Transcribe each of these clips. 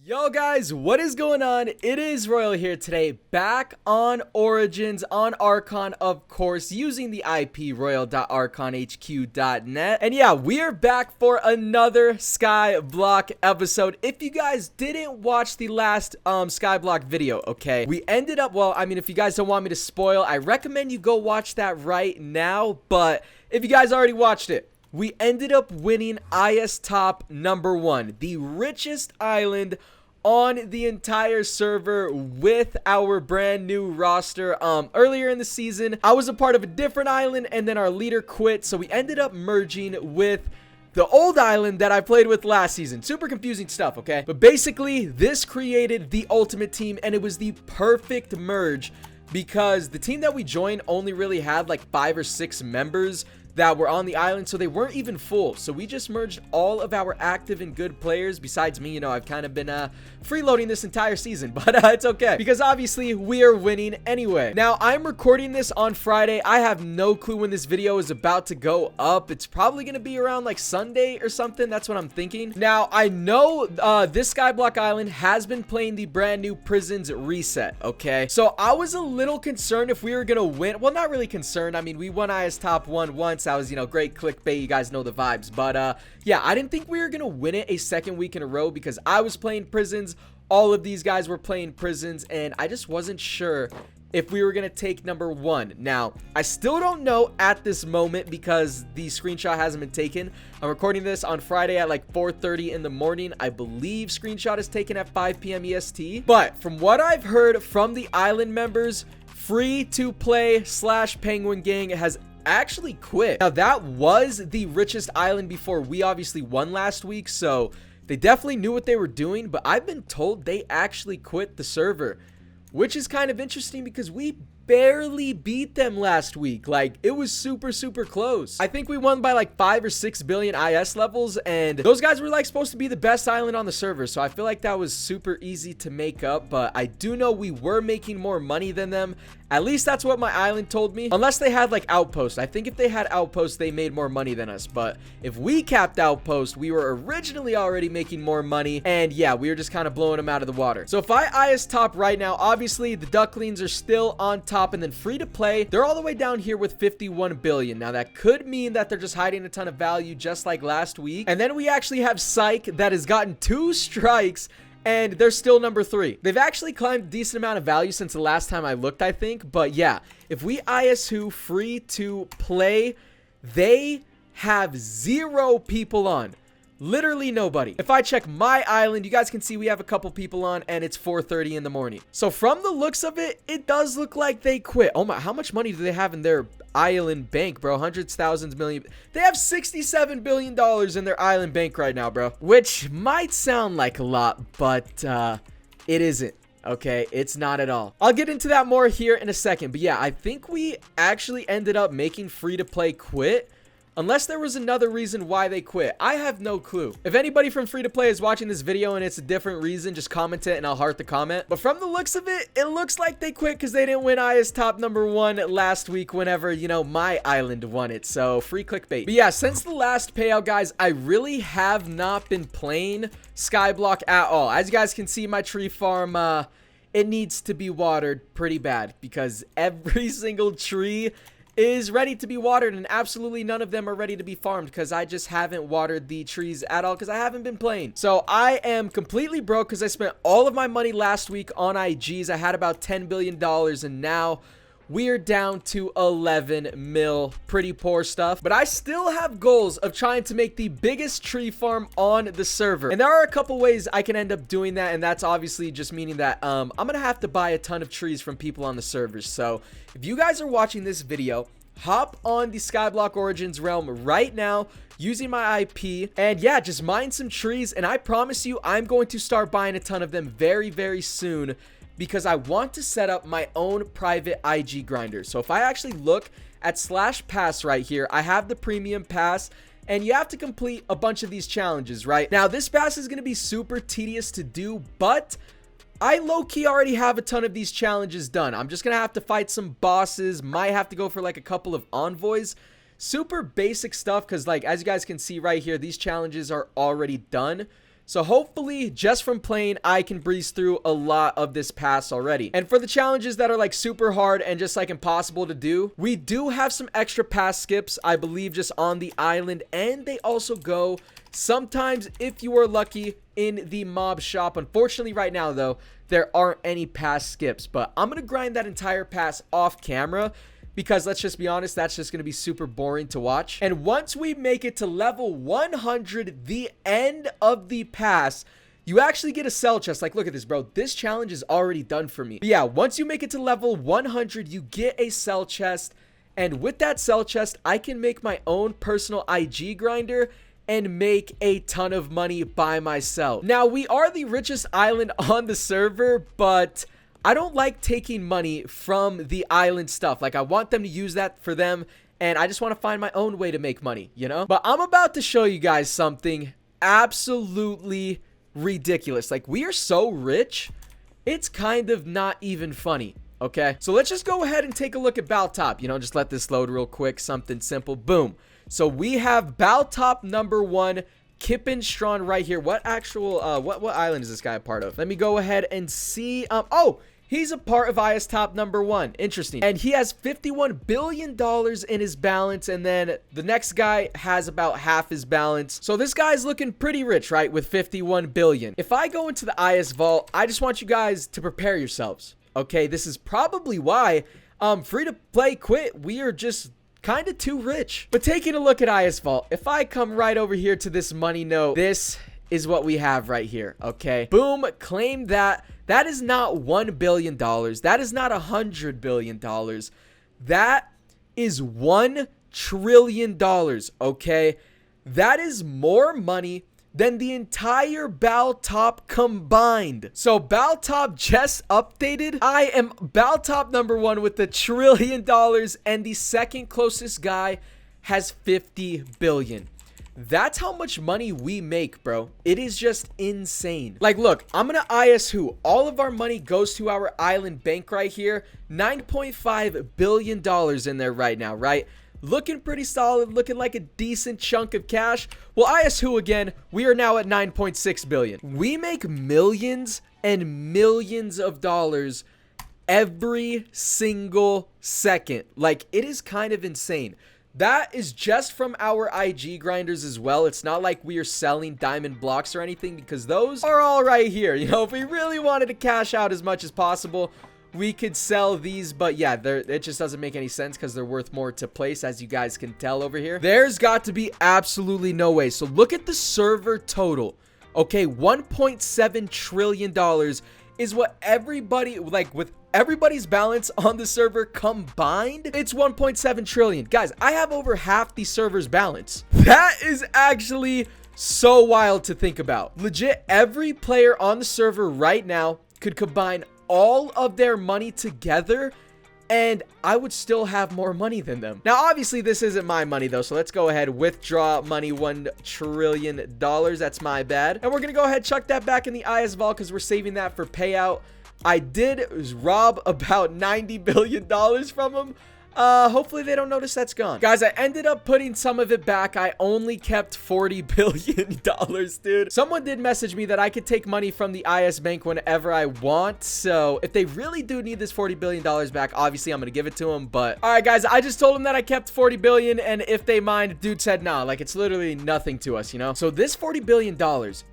Yo guys, what is going on? It is Royal here today, back on Origins, on Archon, of course, using the IP royal.archonhq.net. And yeah, we are back for another Skyblock episode. If you guys didn't watch the last Skyblock video, okay, we ended up, well, I mean, if you guys don't want me to spoil, I recommend you go watch that right now. But if you guys already watched it, we ended up winning IS Top #1, the richest island on the entire server with our brand new roster. Earlier in the season, I was a part of a different island and then our leader quit, so we ended up merging with the old island that I played with last season. Super confusing stuff, okay? But basically, this created the ultimate team and it was the perfect merge because the team that we joined only really had like 5 or 6 members that were on the island, so they weren't even full. So we just merged all of our active and good players. Besides me, you know, I've kind of been freeloading this entire season, but it's okay because obviously we are winning anyway. Now, I'm recording this on Friday. I have no clue when this video is about to go up. It's probably gonna be around like Sunday or something. That's what I'm thinking. Now, I know this Skyblock Island has been playing the brand new Prisons Reset, okay? So I was a little concerned if we were gonna win. Well, not really concerned. I mean, we won IS Top 1 once. That was, you know, great clickbait. You guys know the vibes. But yeah, I didn't think we were gonna win it a second week in a row because I was playing Prisons, all of these guys were playing Prisons, and I just wasn't sure if we were gonna take #1. Now, I still don't know at this moment because the screenshot hasn't been taken. I'm recording this on Friday at like 4:30 in the morning. I believe screenshot is taken at 5 p.m. EST. But from what I've heard from the island members, free to play / Penguin Gang has actually quit. Now, that was the richest island before we obviously won last week, so they definitely knew what they were doing, but I've been told they actually quit the server, which is kind of interesting because we barely beat them last week. Like, it was super close. I think we won by like 5 or 6 billion IS levels, and those guys were like supposed to be the best island on the server, so I feel like that was super easy to make up. But I do know we were making more money than them. At least that's what my island told me. Unless they had like Outpost. I think if they had Outpost, they made more money than us. But if we capped Outpost, we were originally already making more money. And yeah, we were just kind of blowing them out of the water. So if I IS top right now, obviously the Ducklings are still on top. And then free to play, they're all the way down here with 51 billion. Now that could mean that they're just hiding a ton of value just like last week. And then we actually have Psych that has gotten 2 strikes. And they're still #3. They've actually climbed a decent amount of value since the last time I looked, I think. But yeah, if we IS who free to play, they have 0 people on. Literally nobody. If I check my island, you guys can see we have a couple people on and it's 4:30 in the morning. So from the looks of it, it does look like they quit. Oh my, how much money do they have in their island bank, bro? Hundreds, thousands, million. They have $67 billion in their island bank right now, bro. Which might sound like a lot, but it isn't. Okay, it's not at all. I'll get into that more here in a second. But yeah, I think we actually ended up making free to play quit. Unless there was another reason why they quit. I have no clue. If anybody from free to play is watching this video and it's a different reason, just comment it and I'll heart the comment. But from the looks of it, it looks like they quit because they didn't win IS top #1 last week whenever, you know, my island won it. So free clickbait. But yeah, since the last payout, guys, I really have not been playing Skyblock at all. As you guys can see, my tree farm, it needs to be watered pretty bad because every single tree is ready to be watered and absolutely none of them are ready to be farmed because I just haven't watered the trees at all because I haven't been playing. So I am completely broke because I spent all of my money last week on IGs. I had about $10 billion and now we're down to 11 mil. Pretty poor stuff. But I still have goals of trying to make the biggest tree farm on the server. And there are a couple ways I can end up doing that. And that's obviously just meaning that I'm going to have to buy a ton of trees from people on the servers. So if you guys are watching this video, hop on the Skyblock Origins realm right now using my IP. And yeah, just mine some trees. And I promise you, I'm going to start buying a ton of them very soon, because I want to set up my own private IG grinder. So if I actually look at /pass right here, I have the premium pass and you have to complete a bunch of these challenges, right? Now this pass is going to be super tedious to do, but I low-key already have a ton of these challenges done. I'm just going to have to fight some bosses, might have to go for like a couple of envoys. Super basic stuff because, like, as you guys can see right here, these challenges are already done. So hopefully, just from playing, I can breeze through a lot of this pass already. And for the challenges that are like super hard and just like impossible to do, we do have some extra pass skips, I believe, just on the island. And they also go sometimes, if you are lucky, in the mob shop. Unfortunately, right now, though, there aren't any pass skips. But I'm going to grind that entire pass off camera, because let's just be honest, that's just going to be super boring to watch. And once we make it to level 100, the end of the pass, you actually get a cell chest. Like, look at this, bro. This challenge is already done for me. But yeah, once you make it to level 100, you get a cell chest. And with that cell chest, I can make my own personal IG grinder and make a ton of money by myself. Now, we are the richest island on the server, but I don't like taking money from the island stuff. Like, I want them to use that for them, and I just want to find my own way to make money, you know? But I'm about to show you guys something absolutely ridiculous. Like, we are so rich, it's kind of not even funny, okay? So let's just go ahead and take a look at Baltop. You know, just let this load real quick. Something simple. Boom. So we have Baltop number 1, Kippenstrawn right here. What actual, what island is this guy a part of? Let me go ahead and see. Oh, he's a part of IS Top number 1. Interesting. And he has $51 billion in his balance. And then the next guy has about half his balance. So this guy's looking pretty rich, right? With 51 billion. If I go into the IS vault, I just want you guys to prepare yourselves. Okay, this is probably why free to play quit. We are just kind of too rich. But taking a look at IS Vault, if I come right over here to this money note, this is what we have right here. Okay, boom, claim that. That is not $1 billion. That is not $100 billion. That is $1 trillion. Okay, that is more money than the entire Baltop combined. So Baltop just updated. I am Baltop number 1 with $1 trillion, and the second closest guy has 50 billion. That's how much money we make, bro. It is just insane. Like, look, I'm gonna IS who. All of our money goes to our island bank right here. $9.5 billion in there right now, right? Looking pretty solid, looking like a decent chunk of cash. Well, IS who again, we are now at 9.6 billion. We make millions and millions of dollars every single second. Like, it is kind of insane. That is just from our IG grinders as well. It's not like we are selling diamond blocks or anything, because those are all right here. You know, if we really wanted to cash out as much as possible, we could sell these, but yeah, it just doesn't make any sense because they're worth more to place, as you guys can tell over here. There's got to be absolutely no way. So look at the server total. Okay, $1.7 trillion is what everybody, like, with everybody's balance on the server combined, it's 1.7 trillion. Guys, I have over half the server's balance. That is actually so wild to think about. Legit, every player on the server right now could combine all of their money together, and I would still have more money than them. Now, obviously, this isn't my money, though, so let's go ahead, withdraw money, $1 trillion. That's my bad. And we're gonna go ahead, chuck that back in the IS vault because we're saving that for payout. I did rob about $90 billion from them. Hopefully they don't notice that's gone. Guys, I ended up putting some of it back. I only kept $40 billion, dude. Someone did message me that I could take money from the IS bank whenever I want. So if they really do need this $40 billion back, obviously I'm going to give it to them. But all right, guys, I just told them that I kept $40 billion. And if they mind, dude said, nah, like it's literally nothing to us, you know? So this $40 billion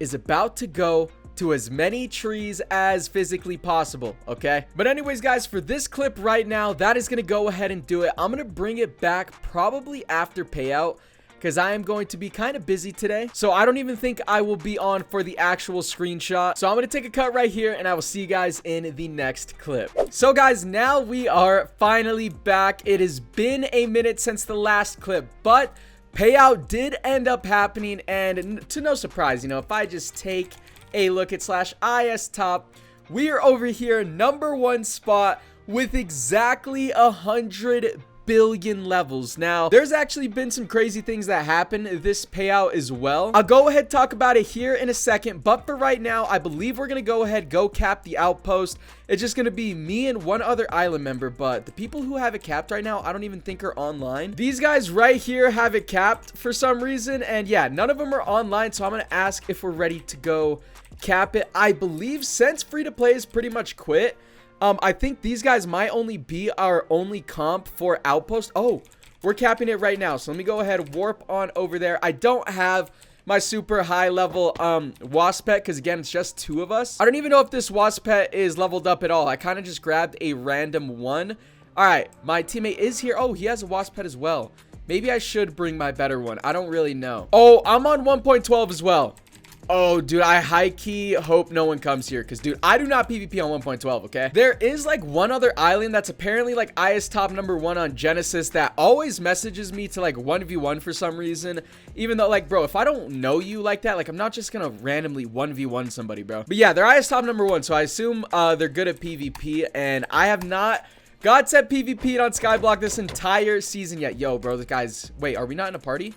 is about to go to as many trees as physically possible, okay? But anyways, guys, for this clip right now, that is gonna go ahead and do it. I'm gonna bring it back probably after payout, because I am going to be kind of busy today. So I don't even think I will be on for the actual screenshot. So I'm gonna take a cut right here, and I will see you guys in the next clip. So guys, now we are finally back. It has been a minute since the last clip, but payout did end up happening, and to no surprise, you know, if I just take a look at /IS top, we are over here, #1 spot with exactly $100 billion levels. Now, there's actually been some crazy things that happen this payout as well. I'll go ahead and talk about it here in a second, but for right now, I believe we're gonna go ahead, go cap the outpost. It's just gonna be me and one other island member, but the people who have it capped right now, I don't even think are online. These guys right here have it capped for some reason, and yeah, none of them are online, so I'm gonna ask if we're ready to go cap it. I believe since free to play is pretty much quit, I think these guys might only be our only comp for Outpost. Oh, we're capping it right now. So let me go ahead, warp on over there. I don't have my super high level wasp pet because again, it's just 2 of us. I don't even know if this wasp pet is leveled up at all. I kind of just grabbed a random one. All right, my teammate is here. Oh, he has a wasp pet as well. Maybe I should bring my better one. I don't really know. Oh, I'm on 1.12 as well. Oh, dude, I high-key hope no one comes here because, dude, I do not PvP on 1.12, okay? There is, like, one other island that's apparently, like, IS top #1 on Genesis that always messages me to, like, 1v1 for some reason. Even though, like, bro, if I don't know you like that, like, I'm not just gonna randomly 1v1 somebody, bro. But, yeah, they're IS top #1, so I assume they're good at PvP, and I have not God said PvP'd on Skyblock this entire season yet. Yo, bro, the guys... Wait, are we not in a party?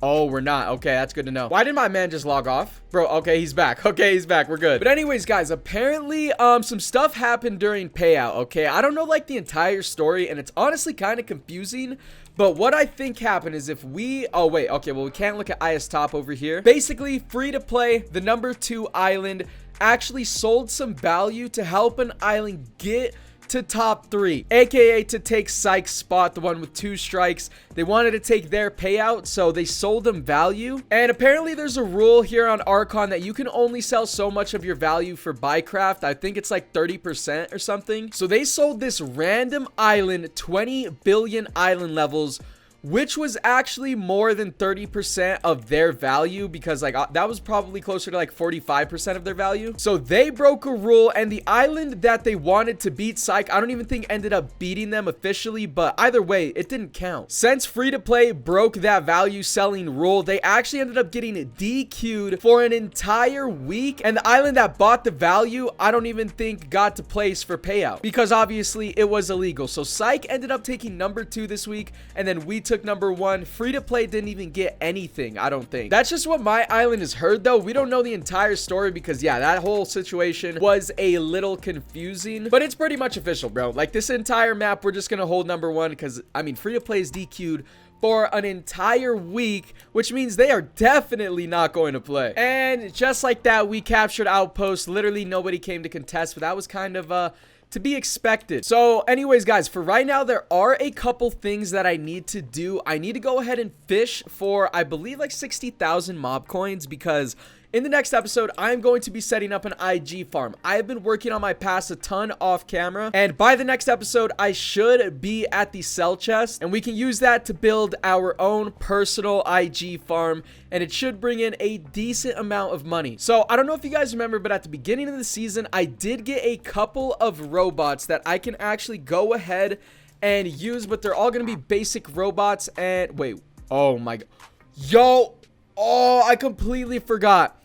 Oh, we're not. Okay, that's good to know. Why did my man just log off? Bro, okay, he's back. Okay, he's back. We're good. But anyways, guys, apparently, some stuff happened during payout, okay? I don't know, like, the entire story, and it's honestly kind of confusing. But what I think happened is if we... Oh, wait. Okay, well, we can't look at IS Top over here. Basically, free to play, the #2 island actually sold some value to help an island get to top 3, aka to take Psych's spot, the one with 2 strikes. They wanted to take their payout, so they sold them value. And apparently there's a rule here on Archon that you can only sell so much of your value for buycraft. I think it's like 30% or something. So they sold this random island 20 billion island levels, which was actually more than 30% of their value, because like that was probably closer to like 45% of their value. So they broke a rule, and the island that they wanted to beat Psych, I don't even think ended up beating them officially, but either way, it didn't count. Since free to play broke that value selling rule, they actually ended up getting DQ'd for an entire week, and the island that bought the value, I don't even think got to place for payout, because obviously it was illegal. So Psych ended up taking #2 this week, and then we took #1. Free to play didn't even get anything, I don't think. That's just what my island has heard, though. We don't know the entire story because, yeah, that whole situation was a little confusing, but it's pretty much official, bro. Like, this entire map, we're just gonna hold #1 because, I mean, free to play is DQ'd for an entire week, which means they are definitely not going to play. And just like that, we captured Outpost. Literally nobody came to contest, but that was kind of to be expected. So anyways, guys, for right now, there are a couple things that I need to do. I need to go ahead and fish for, I believe, like 60,000 mob coins, because in the next episode, I'm going to be setting up an IG farm. I have been working on my pass a ton off camera, and by the next episode, I should be at the sell chest, and we can use that to build our own personal IG farm, and it should bring in a decent amount of money. So I don't know if you guys remember, but at the beginning of the season, I did get a couple of robots that I can actually go ahead and use, but they're all going to be basic robots. And wait, oh my god, yo, oh, I completely forgot.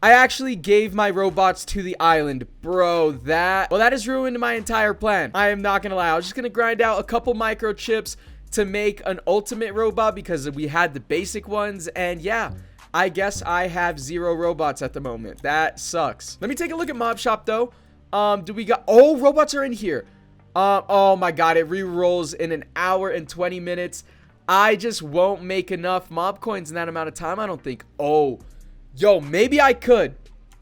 I actually gave my robots to the island, bro. That has ruined my entire plan. I am not gonna lie. I was just gonna grind out a couple microchips to make an ultimate robot because we had the basic ones, and yeah, I guess I have 0 robots at the moment. That sucks. Let me take a look at Mob Shop though. Do we got... Oh, robots are in here. Oh my god, it re-rolls in an hour and 20 minutes. I just won't make enough mob coins in that amount of time, I don't think. Oh, yo, maybe I could.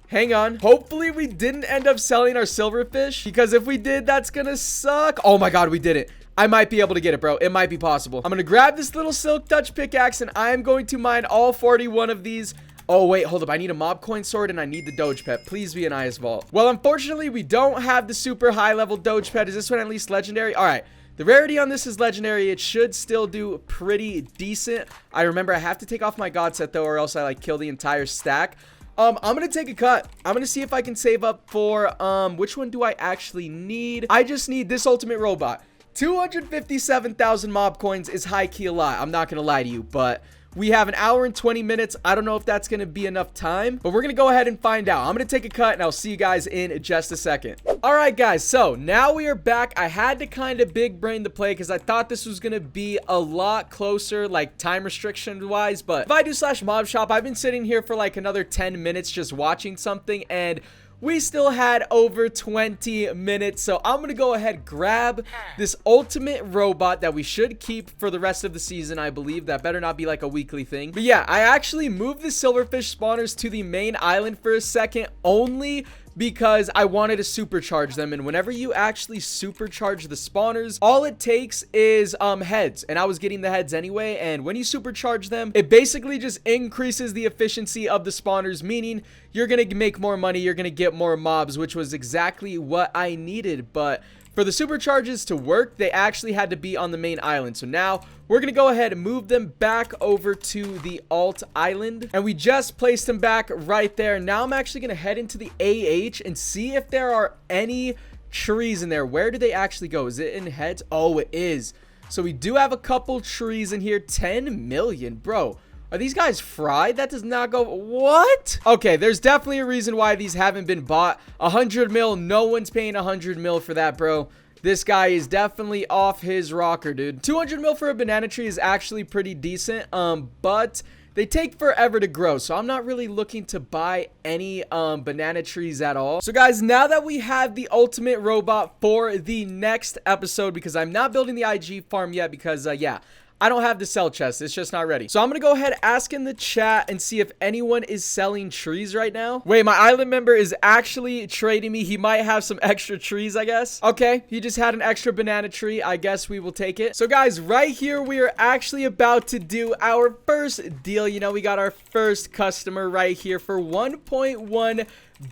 Hang on. Hopefully we didn't end up selling our silverfish, because if we did, that's gonna suck. Oh my god, we didn't. I might be able to get it, bro. It might be possible. I'm gonna grab this little silk touch pickaxe, and I'm going to mine all 41 of these. Oh, wait, hold up. I need a mob coin sword, and I need the Doge pet. Please be an IS vault. Well, unfortunately, we don't have the super high level Doge pet. Is this one at least legendary? All right. The rarity on this is legendary. It should still do pretty decent. I remember I have to take off my god set though, or else I like kill the entire stack. I'm gonna take a cut. I'm gonna see if I can save up for which one do I actually need? I just need this ultimate robot. 257,000 mob coins is high key a lot. I'm not gonna lie to you, but We have an hour and 20 minutes. I don't know if that's going to be enough time, but we're going to go ahead and find out. I'm going to take a cut and I'll see you guys in just a second. All right, guys. So now we are back. I had to kind of big brain the play because I thought this was going to be a lot closer, like time restriction wise. But if I do slash mob shop, I've been sitting here for like another 10 minutes just watching something, and we still had over 20 minutes. So I'm going to go ahead, grab this ultimate robot that we should keep for the rest of the season, I believe. That better not be like a weekly thing. But yeah, I actually moved the silverfish spawners to the main island for a second, only because I wanted to supercharge them. And whenever you actually supercharge the spawners, all it takes is heads, and I was getting the heads anyway. And when you supercharge them, it basically just increases the efficiency of the spawners, meaning you're gonna make more money, you're gonna get more mobs, which was exactly what I needed. But for the supercharges to work, they actually had to be on the main island. So now we're going to go ahead and move them back over to the alt island. And we just placed them back right there. Now I'm actually going to head into the AH and see if there are any trees in there. Where do they actually go? Is it in heads? Oh, it is. So we do have a couple trees in here. 10 million, bro. Are these guys fried? That does not go. What? Okay, there's definitely a reason why these haven't been bought. 100 mil. No one's paying 100 mil for that, bro. This guy is definitely off his rocker, dude. 200 mil for a banana tree is actually pretty decent. But they take forever to grow, so I'm not really looking to buy any banana trees at all. So guys, now that we have the ultimate robot for the next episode, because I'm not building the IG farm yet, because yeah, I don't have the sell chest. It's just not ready. So I'm going to go ahead, ask in the chat and see if anyone is selling trees right now. Wait, my island member is actually trading me. He might have some extra trees, I guess. Okay, he just had an extra banana tree. I guess we will take it. So guys, right here, we are actually about to do our first deal. You know, we got our first customer right here for $1.1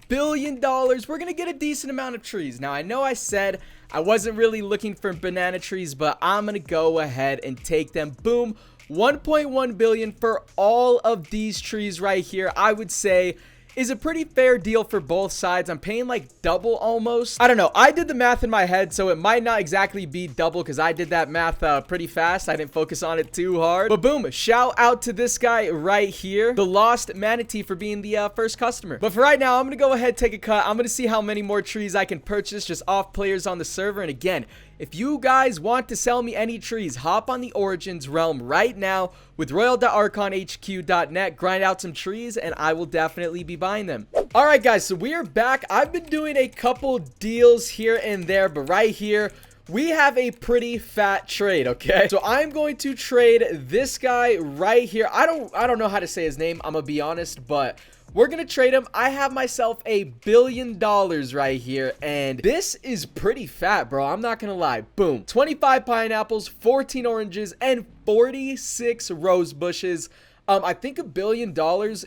billion. We're going to get a decent amount of trees. Now, I know I said I wasn't really looking for banana trees, but I'm going to go ahead and take them. Boom. 1.1 billion for all of these trees right here. I would say is a pretty fair deal for both sides. I'm paying like double almost. I don't know. I did the math in my head, so it might not exactly be double because I did that math pretty fast. I didn't focus on it too hard. But boom, shout out to this guy right here, the Lost Manatee, for being the first customer. But for right now, I'm going to go ahead, take a cut. I'm going to see how many more trees I can purchase just off players on the server. And again, if you guys want to sell me any trees, hop on the Origins realm right now with royal.archonhq.net, grind out some trees, and I will definitely be buying them. All right, guys, so we are back. I've been doing a couple deals here and there, but right here, we have a pretty fat trade, okay? So I'm going to trade this guy right here. I don't know how to say his name, I'm gonna be honest, but we're gonna trade him. I have myself $1 billion right here, and this is pretty fat, bro. I'm not gonna lie. Boom. 25 pineapples, 14 oranges, and 46 rose bushes. I think $1 billion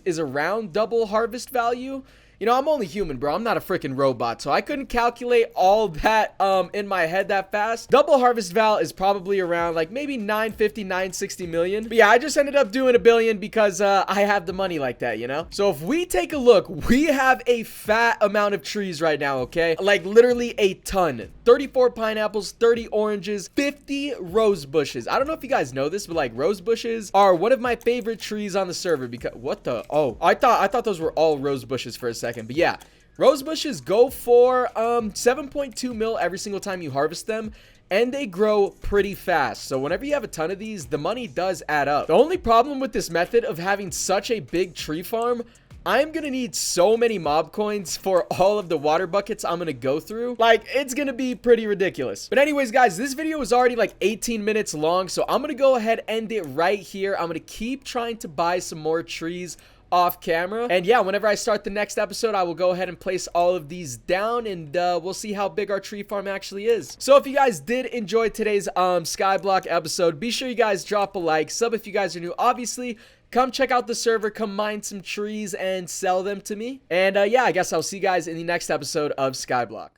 is around double harvest value. You know, I'm only human, bro. I'm not a freaking robot, so I couldn't calculate all that in my head that fast. Double harvest val is probably around like maybe 950, 960 million. But yeah, I just ended up doing $1 billion because I have the money like that, you know? So if we take a look, we have a fat amount of trees right now, okay? Like literally a ton. 34 pineapples, 30 oranges, 50 rose bushes. I don't know if you guys know this, but like rose bushes are one of my favorite trees on the server because what the? Oh, I thought those were all rose bushes for a second. But yeah, rose bushes go for 7.2 mil every single time you harvest them, and they grow pretty fast. So whenever you have a ton of these, the money does add up. The only problem with this method of having such a big tree farm, I'm gonna need so many mob coins for all of the water buckets I'm gonna go through. Like, it's gonna be pretty ridiculous. But anyways, guys, this video is already like 18 minutes long, so I'm gonna go ahead and end it right here. I'm gonna keep trying to buy some more trees off camera, and yeah, whenever I start the next episode, I will go ahead and place all of these down, and we'll see how big our tree farm actually is. So if you guys did enjoy today's Skyblock episode, be sure you guys drop a like, sub if you guys are new, obviously. Come check out the server, come mine some trees and sell them to me. And yeah, I guess I'll see you guys in the next episode of Skyblock.